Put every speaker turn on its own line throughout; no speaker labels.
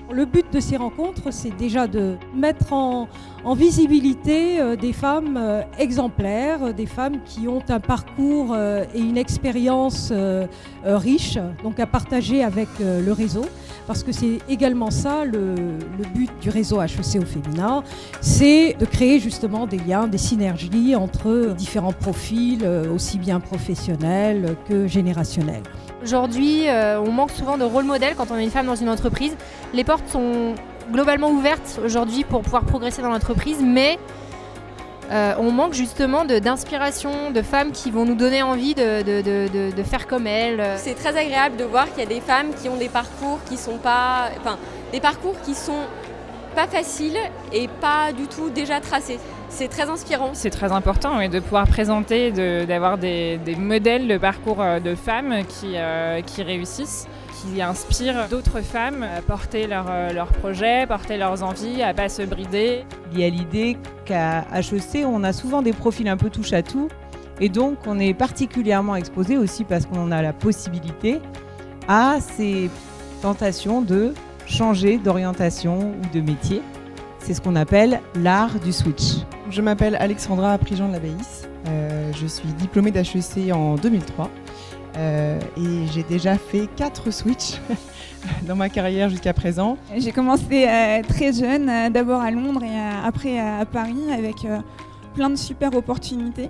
Le but de ces rencontres, c'est déjà de mettre en visibilité des femmes exemplaires, des femmes qui ont un parcours et une expérience riche, donc à partager avec le réseau. Parce que c'est également ça le but du réseau HEC au féminin, c'est de créer justement des liens, des synergies entre différents profils, aussi bien professionnels que générationnels.
Aujourd'hui, on manque souvent de rôle modèle quand on est une femme dans une entreprise. Les portes sont globalement ouvertes aujourd'hui pour pouvoir progresser dans l'entreprise, mais on manque justement d'inspiration, de femmes qui vont nous donner envie de faire comme elles.
C'est très agréable de voir qu'il y a des femmes qui ont des parcours qui sont pas faciles et pas du tout déjà tracés. C'est très inspirant.
C'est très important de pouvoir présenter, d'avoir des modèles de parcours de femmes qui réussissent, qui inspirent d'autres femmes à porter leurs projets, porter leurs envies, à ne pas se brider.
Il y a l'idée qu'à HEC, on a souvent des profils un peu touche-à-tout et donc on est particulièrement exposé aussi parce qu'on a la possibilité à ces tentations de changer d'orientation ou de métier. C'est ce qu'on appelle l'art du switch.
Je m'appelle Alexandra Prigent de la Baïs. Je suis diplômée d'HEC en 2003 et j'ai déjà fait 4 switches dans ma carrière jusqu'à présent.
J'ai commencé très jeune, d'abord à Londres et après à Paris avec plein de super opportunités.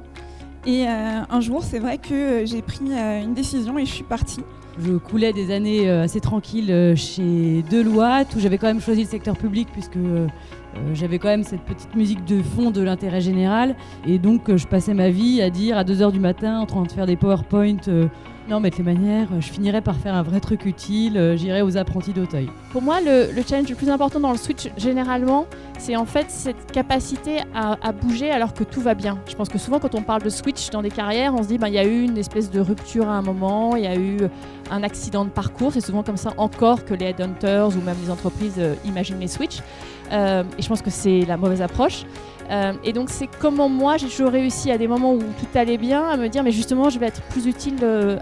Et un jour, c'est vrai que j'ai pris une décision et je suis partie.
Je coulais des années assez tranquilles chez Deloitte, où j'avais quand même choisi le secteur public puisque j'avais quand même cette petite musique de fond de l'intérêt général. Et donc je passais ma vie à dire à 2h du matin en train de faire des PowerPoint, non mettre les manières, je finirais par faire un vrai truc utile, j'irais aux apprentis d'Auteuil.
Pour moi, le challenge le plus important dans le switch, généralement, c'est en fait cette capacité à bouger alors que tout va bien. Je pense que souvent, quand on parle de switch dans des carrières, on se dit il y a eu une espèce de rupture à un moment, il y a eu un accident de parcours. C'est souvent comme ça encore que les headhunters ou même les entreprises imaginent les switches. Et je pense que c'est la mauvaise approche. Et donc c'est comment moi j'ai toujours réussi à des moments où tout allait bien à me dire mais justement je vais être plus utile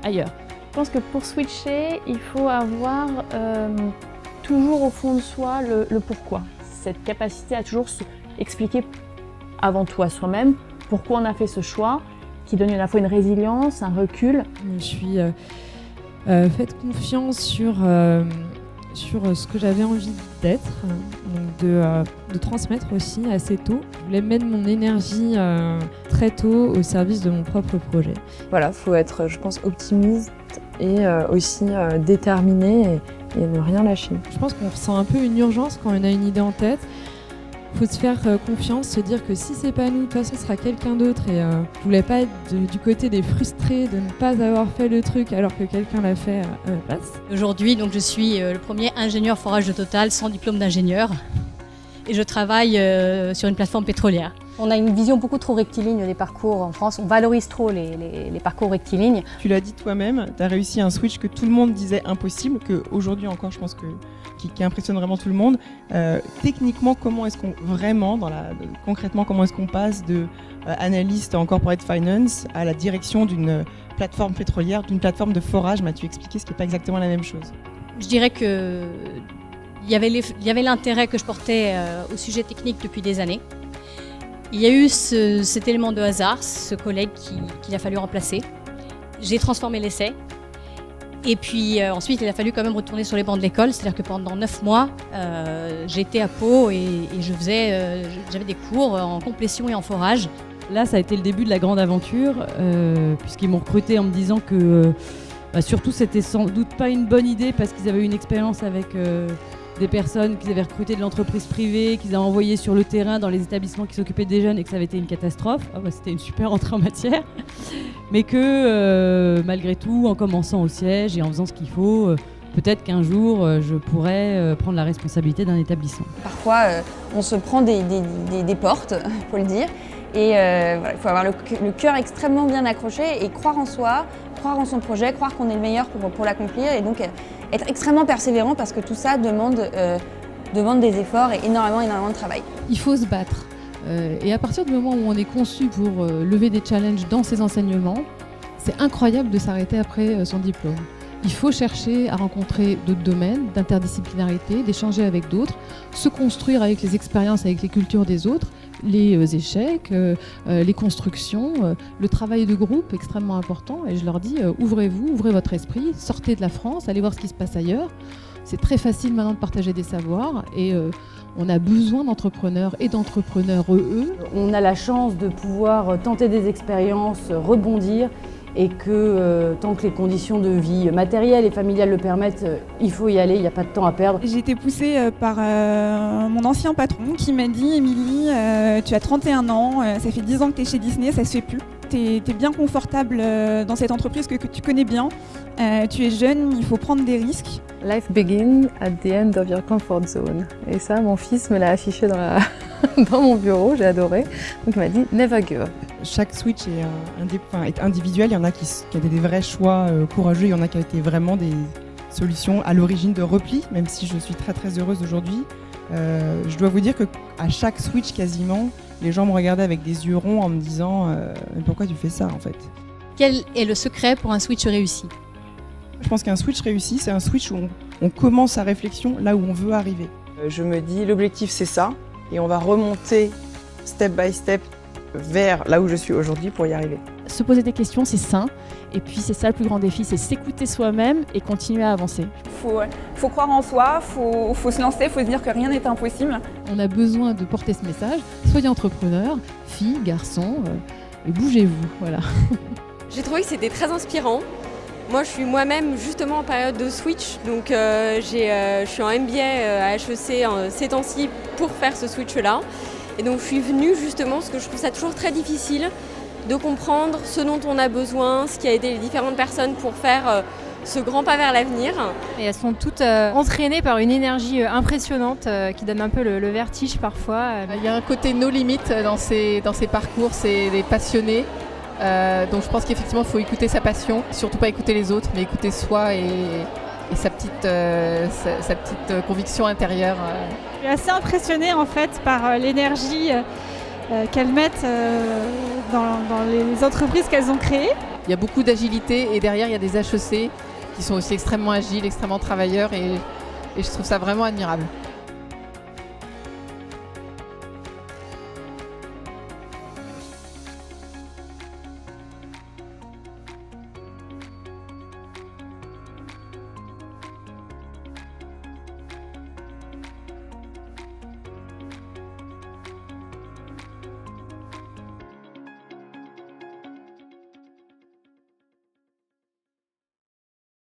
ailleurs. Je pense que pour switcher, il faut avoir toujours au fond de soi le pourquoi. Cette capacité à toujours expliquer avant tout à soi-même pourquoi on a fait ce choix, qui donne à la fois une résilience, un recul.
Je me suis fait confiance sur ce que j'avais envie d'être, donc de transmettre aussi assez tôt. Je voulais mettre mon énergie très tôt au service de mon propre projet.
Voilà, il faut être, je pense, optimiste et aussi déterminé et ne rien lâcher.
Je pense qu'on ressent un peu une urgence quand on a une idée en tête. Il faut se faire confiance, se dire que si c'est pas nous, de toute façon ce sera quelqu'un d'autre. Et je voulais pas être du côté des frustrés de ne pas avoir fait le truc alors que quelqu'un l'a fait à ma place.
Aujourd'hui, donc, je suis le premier ingénieur forage de Total sans diplôme d'ingénieur. Et je travaille sur une plateforme pétrolière.
On a une vision beaucoup trop rectiligne des parcours en France. On valorise trop les parcours rectilignes.
Tu l'as dit toi-même, tu as réussi un switch que tout le monde disait impossible, qu'aujourd'hui encore je pense qui impressionne vraiment tout le monde. Techniquement, comment est-ce qu'on vraiment, concrètement, comment est-ce qu'on passe de analyste en corporate finance à la direction d'une plateforme pétrolière, d'une plateforme de forage? M'as-tu expliqué ce qui n'est pas exactement la même chose?
Je dirais que il y avait l'intérêt que je portais au sujet technique depuis des années. Il y a eu cet élément de hasard, ce collègue qu'il a fallu remplacer. J'ai transformé l'essai. Et puis ensuite, il a fallu quand même retourner sur les bancs de l'école. C'est-à-dire que pendant 9 mois, j'étais à Pau et j'avais des cours en complétion et en forage.
Là, ça a été le début de la grande aventure, puisqu'ils m'ont recruté en me disant que surtout, c'était sans doute pas une bonne idée parce qu'ils avaient eu une expérience avec des personnes qu'ils avaient recrutées de l'entreprise privée, qu'ils avaient envoyées sur le terrain dans les établissements qui s'occupaient des jeunes et que ça avait été une catastrophe. C'était une super entrée en matière. Mais que malgré tout, en commençant au siège et en faisant ce qu'il faut, peut-être qu'un jour, je pourrais prendre la responsabilité d'un établissement.
Parfois, on se prend des portes, il faut le dire. Et voilà, il faut avoir le cœur extrêmement bien accroché et croire en soi, croire en son projet, croire qu'on est le meilleur pour l'accomplir et donc être extrêmement persévérant parce que tout ça demande des efforts et énormément de travail.
Il faut se battre. Et à partir du moment où on est conçu pour lever des challenges dans ses enseignements, c'est incroyable de s'arrêter après son diplôme. Il faut chercher à rencontrer d'autres domaines, d'interdisciplinarité, d'échanger avec d'autres, se construire avec les expériences, avec les cultures des autres, les échecs, les constructions, le travail de groupe extrêmement important. Et je leur dis, ouvrez-vous, ouvrez votre esprit, sortez de la France, allez voir ce qui se passe ailleurs. C'est très facile maintenant de partager des savoirs et on a besoin d'entrepreneurs et d'entrepreneurs
On a la chance de pouvoir tenter des expériences, rebondir et que tant que les conditions de vie matérielles et familiales le permettent, il faut y aller, il n'y a pas de temps à perdre.
J'ai été poussée par mon ancien patron qui m'a dit « Émilie, tu as 31 ans, ça fait 10 ans que tu es chez Disney, ça se fait plus. Tu es bien confortable dans cette entreprise que tu connais bien, tu es jeune, il faut prendre des risques. »
Life begins at the end of your comfort zone. Et ça, mon fils me l'a affiché dans mon bureau, j'ai adoré. Donc il m'a dit « Never give up ».
Chaque switch est individuel, il y en a qui ont des vrais choix courageux, il y en a qui ont été vraiment des solutions à l'origine de repli, même si je suis très très heureuse aujourd'hui. Je dois vous dire qu'à chaque switch quasiment, les gens me regardaient avec des yeux ronds en me disant « Mais pourquoi tu fais ça en fait ?»
Quel est le secret pour un switch réussi ?
Je pense qu'un switch réussi, c'est un switch où on commence sa réflexion là où on veut arriver.
Je me dis l'objectif c'est ça et on va remonter step by step vers là où je suis aujourd'hui pour y arriver.
Se poser des questions, c'est sain. Et puis c'est ça le plus grand défi, c'est s'écouter soi-même et continuer à avancer.
Faut croire en soi, faut se lancer, faut se dire que rien n'est impossible.
On a besoin de porter ce message. Soyez entrepreneurs, filles, garçons, et bougez-vous. Voilà.
J'ai trouvé que c'était très inspirant. Moi, je suis moi-même justement en période de switch, donc je suis en MBA à HEC ces temps-ci pour faire ce switch-là. Et donc, je suis venue justement parce que je trouve ça toujours très difficile de comprendre ce dont on a besoin, ce qui a aidé les différentes personnes pour faire ce grand pas vers l'avenir.
Et elles sont toutes entraînées par une énergie impressionnante qui donne un peu le vertige parfois.
Il y a un côté no limit dans ces parcours, c'est des passionnés. Donc je pense qu'effectivement il faut écouter sa passion, surtout pas écouter les autres, mais écouter soi et sa petite conviction intérieure.
Je suis assez impressionnée en fait par l'énergie qu'elles mettent dans les entreprises qu'elles ont créées.
Il y a beaucoup d'agilité et derrière il y a des HEC qui sont aussi extrêmement agiles, extrêmement travailleurs et je trouve ça vraiment admirable.